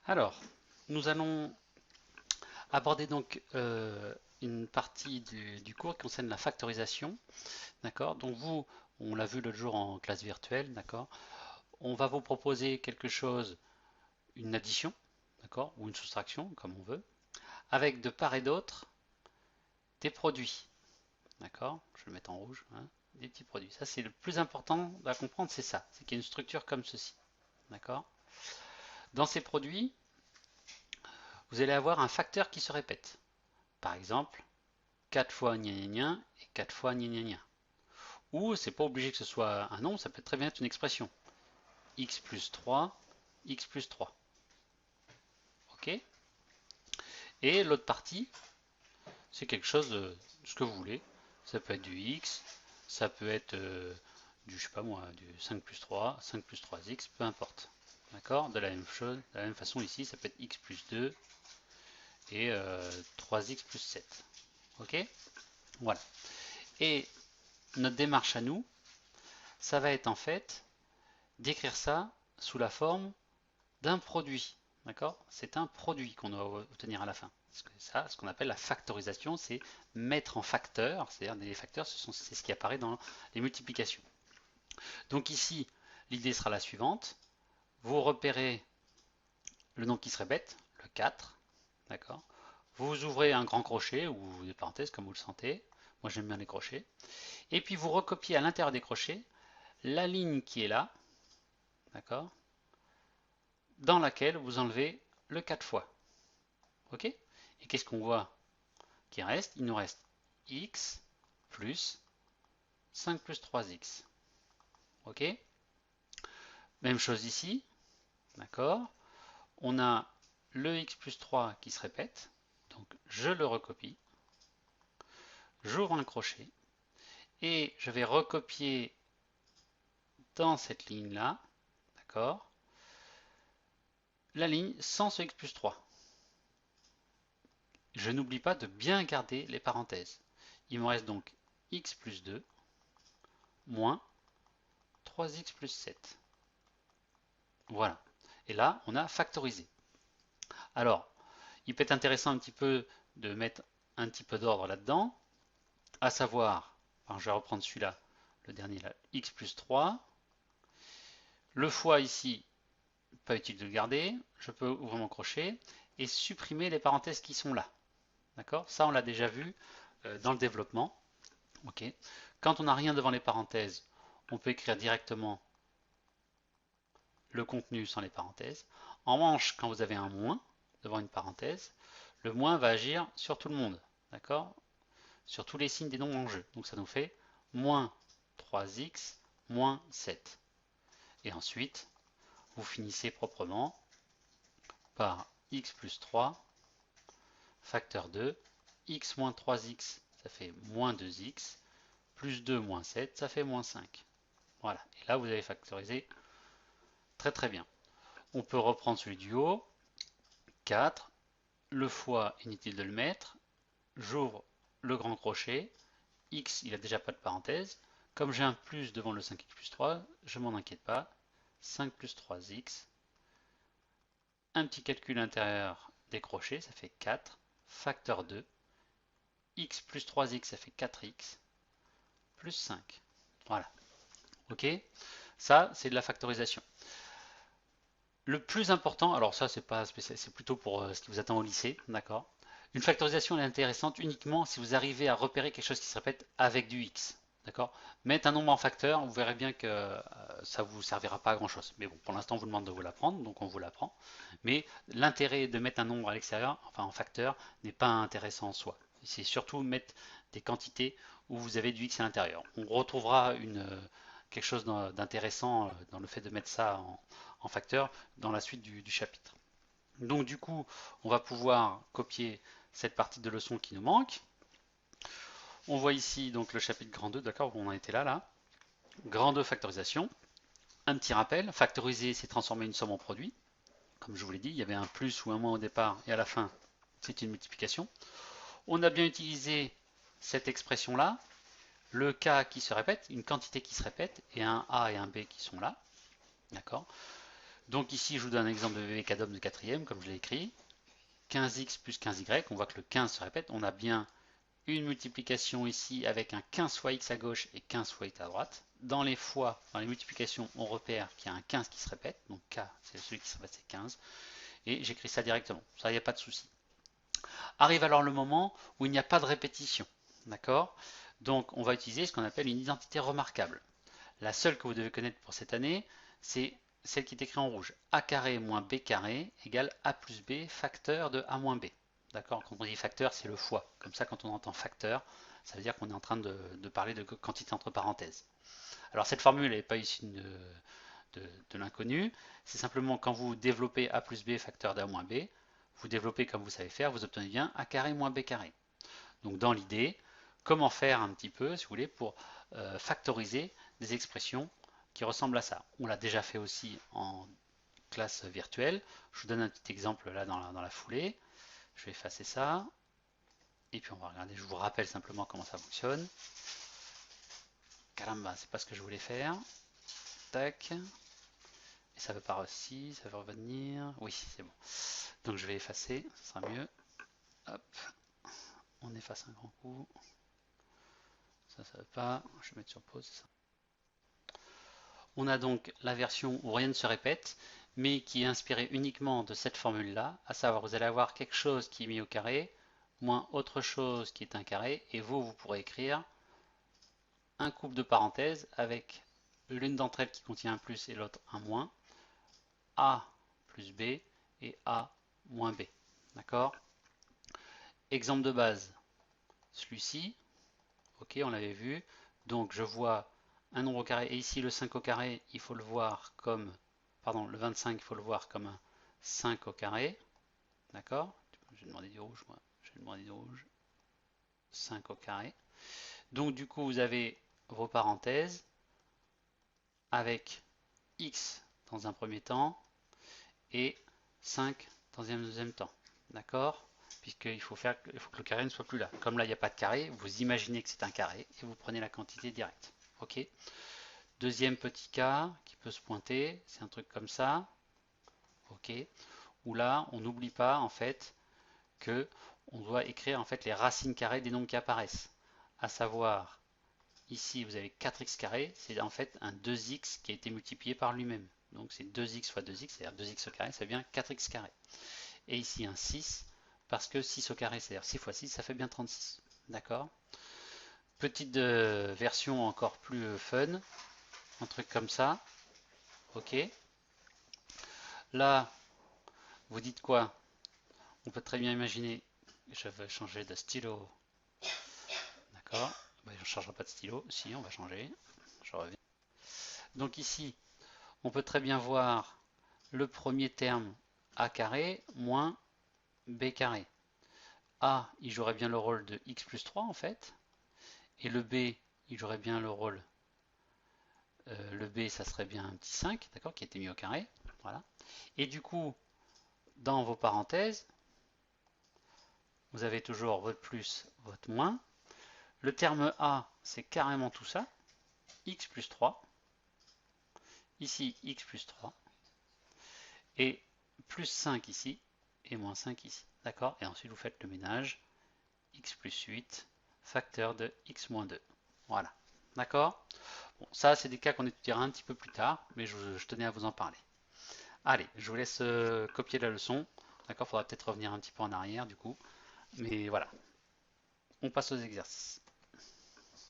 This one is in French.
Alors, nous allons aborder donc une partie du cours qui concerne la factorisation. D'accord? Donc vous, on l'a vu l'autre jour en classe virtuelle, d'accord? On va vous proposer quelque chose, une addition, d'accord? Ou une soustraction, comme on veut, avec de part et d'autre des produits. D'accord? Je vais le mettre en rouge, hein, des petits produits. Ça, c'est le plus important à comprendre, c'est ça. C'est qu'il y a une structure comme ceci. D'accord? Dans ces produits, vous allez avoir un facteur qui se répète. Par exemple, 4 fois gna gna gna et 4 fois gna gna gna. Ou c'est pas obligé que ce soit un nombre, ça peut très bien être une expression. X plus 3, X plus 3. Ok? Et l'autre partie, c'est quelque chose de ce que vous voulez. Ça peut être du X, ça peut être du, je sais pas moi, du 5 plus 3, 5 plus 3X, peu importe. D'accord? De la même chose, de la même façon ici, ça peut être X plus 2 et 3X plus 7. Ok? Voilà. Et notre démarche à nous, ça va être en fait d'écrire ça sous la forme d'un produit. D'accord? C'est un produit qu'on doit obtenir à la fin. Ça, ce qu'on appelle la factorisation, c'est mettre en facteur, c'est-à-dire des facteurs, c'est ce qui apparaît dans les multiplications. Donc ici, l'idée sera la suivante. Vous repérez le nombre qui se répète, le 4, d'accord? Vous ouvrez un grand crochet ou des parenthèses comme vous le sentez. Moi j'aime bien les crochets. Et puis vous recopiez à l'intérieur des crochets la ligne qui est là, d'accord? Dans laquelle vous enlevez le 4 fois. Ok? Et qu'est-ce qu'on voit qui reste? Il nous reste x plus 5 plus 3x. Ok? Même chose ici. D'accord? On a le x plus 3 qui se répète. Donc je le recopie. J'ouvre un crochet. Et je vais recopier dans cette ligne-là. D'accord? La ligne sans ce x plus 3. Je n'oublie pas de bien garder les parenthèses. Il me reste donc x plus 2 moins 3x plus 7. Voilà. Et là, on a factorisé. Alors, il peut être intéressant un petit peu de mettre un petit peu d'ordre là-dedans, à savoir, enfin, je vais reprendre celui-là, le dernier là, x plus 3. Le fois ici, pas utile de le garder. Je peux ouvrir mon crochet et supprimer les parenthèses qui sont là. D'accord? Ça, on l'a déjà vu dans le développement. Ok. Quand on n'a rien devant les parenthèses, on peut écrire directement le contenu sans les parenthèses. En revanche, quand vous avez un moins devant une parenthèse, le moins va agir sur tout le monde. D'accord? Sur tous les signes des nombres en jeu. Donc ça nous fait moins 3x moins 7. Et ensuite, vous finissez proprement par x plus 3 facteur 2, x moins 3x, ça fait moins 2x, plus 2 moins 7, ça fait moins 5. Voilà, et là vous avez factorisé très très bien. On peut reprendre celui du haut, 4, le fois, inutile de le mettre, j'ouvre le grand crochet, x il a déjà pas de parenthèse, comme j'ai un plus devant le 5x plus 3, je m'en inquiète pas, 5 plus 3x, un petit calcul intérieur des crochets, ça fait 4, facteur 2, x plus 3x, ça fait 4x, plus 5. Voilà, ok? Ça, c'est de la factorisation. Le plus important, alors ça, c'est pas spécial, c'est plutôt pour ce qui vous attend au lycée, d'accord? Une factorisation est intéressante uniquement si vous arrivez à repérer quelque chose qui se répète avec du x. D'accord? Mettre un nombre en facteur, vous verrez bien que ça ne vous servira pas à grand chose. Mais bon, pour l'instant, on vous demande de vous l'apprendre, donc on vous l'apprend. Mais l'intérêt de mettre un nombre à l'extérieur, enfin en facteur, n'est pas intéressant en soi. C'est surtout mettre des quantités où vous avez du x à l'intérieur. On retrouvera quelque chose d'intéressant dans le fait de mettre ça en facteur dans la suite du chapitre. Donc du coup, on va pouvoir copier cette partie de leçon qui nous manque. On voit ici donc le chapitre grand 2, d'accord, on en était là. Grand 2 factorisation. Un petit rappel, factoriser c'est transformer une somme en produit. Comme je vous l'ai dit, il y avait un plus ou un moins au départ et à la fin c'est une multiplication. On a bien utilisé cette expression-là, le K qui se répète, une quantité qui se répète, et un A et un B qui sont là. D'accord? Donc ici, je vous donne un exemple de VVKDOM de quatrième, comme je l'ai écrit. 15x plus 15y, on voit que le 15 se répète. On a bien une multiplication ici avec un 15 fois x à gauche et 15 fois x à droite. Dans les fois, dans les multiplications, on repère qu'il y a un 15 qui se répète. Donc K, c'est celui qui se répète, c'est 15. Et j'écris ça directement. Ça, il n'y a pas de souci. Arrive alors le moment où il n'y a pas de répétition. D'accord? Donc on va utiliser ce qu'on appelle une identité remarquable. La seule que vous devez connaître pour cette année, c'est celle qui est écrite en rouge. A carré moins B carré égale A plus B facteur de A moins B. D'accord? Quand on dit facteur, c'est le fois. Comme ça, quand on entend facteur, ça veut dire qu'on est en train de parler de quantité entre parenthèses. Alors cette formule n'est pas issue de l'inconnu. C'est simplement quand vous développez A plus B facteur d'A moins B, vous développez comme vous savez faire, vous obtenez bien A carré moins B carré. Donc dans l'idée, comment faire un petit peu, si vous voulez, pour factoriser des expressions qui ressemblent à ça. On l'a déjà fait aussi en classe virtuelle. Je vous donne un petit exemple là dans la foulée. Je vais effacer ça. Et puis on va regarder, je vous rappelle simplement comment ça fonctionne. Caramba, c'est pas ce que je voulais faire. Tac. Et ça veut pas aussi, ça veut revenir. Oui, c'est bon. Donc je vais effacer, ce sera mieux. Hop. On efface un grand coup. Ça veut pas. Je vais mettre sur pause. On a donc la version où rien ne se répète, mais qui est inspirée uniquement de cette formule-là, à savoir vous allez avoir quelque chose qui est mis au carré, moins autre chose qui est un carré, et vous pourrez écrire un couple de parenthèses avec l'une d'entre elles qui contient un plus et l'autre un moins, A plus B et A moins B. D'accord? Exemple de base, celui-ci, ok, on l'avait vu, donc je vois un nombre au carré, et ici le 5 au carré, il faut le voir comme, pardon, le 25, il faut le voir comme un 5 au carré, d'accord? Je vais demander du rouge, moi, je vais demander du rouge, 5 au carré. Donc du coup, vous avez vos parenthèses avec x dans un premier temps et 5 dans un deuxième temps, d'accord? Puisqu'il faut que le carré ne soit plus là. Comme là, il n'y a pas de carré, vous imaginez que c'est un carré et vous prenez la quantité directe. Ok? Deuxième petit cas qui peut se pointer, c'est un truc comme ça, ok, où là on n'oublie pas en fait que on doit écrire en fait les racines carrées des nombres qui apparaissent. À savoir, ici vous avez 4x carré, c'est en fait un 2x qui a été multiplié par lui-même. Donc c'est 2x fois 2x, c'est-à-dire 2x au carré, ça fait bien 4x carré. Et ici un 6, parce que 6 au carré, c'est-à-dire 6 fois 6, ça fait bien 36. D'accord? Petite version encore plus fun, un truc comme ça. Ok. Là, vous dites quoi? On peut très bien imaginer, je vais changer de stylo. D'accord? On ne changera pas de stylo. Si, on va changer. Je reviens. Donc ici, on peut très bien voir le premier terme a carré moins b carré. A, il jouerait bien le rôle de x plus 3 en fait. Et le b, il jouerait bien le rôle. Le b, ça serait bien un petit 5, d'accord, qui a été mis au carré. Voilà. Et du coup, dans vos parenthèses, vous avez toujours votre plus, votre moins. Le terme a, c'est carrément tout ça. X plus 3. Ici, x plus 3. Et plus 5 ici. Et moins 5 ici. D'accord? Et ensuite, vous faites le ménage. X plus 8, facteur de x moins 2. Voilà. D'accord? Bon, ça, c'est des cas qu'on étudiera un petit peu plus tard, mais je tenais à vous en parler. Allez, je vous laisse copier la leçon. D'accord? Faudra peut-être revenir un petit peu en arrière du coup. Mais voilà. On passe aux exercices.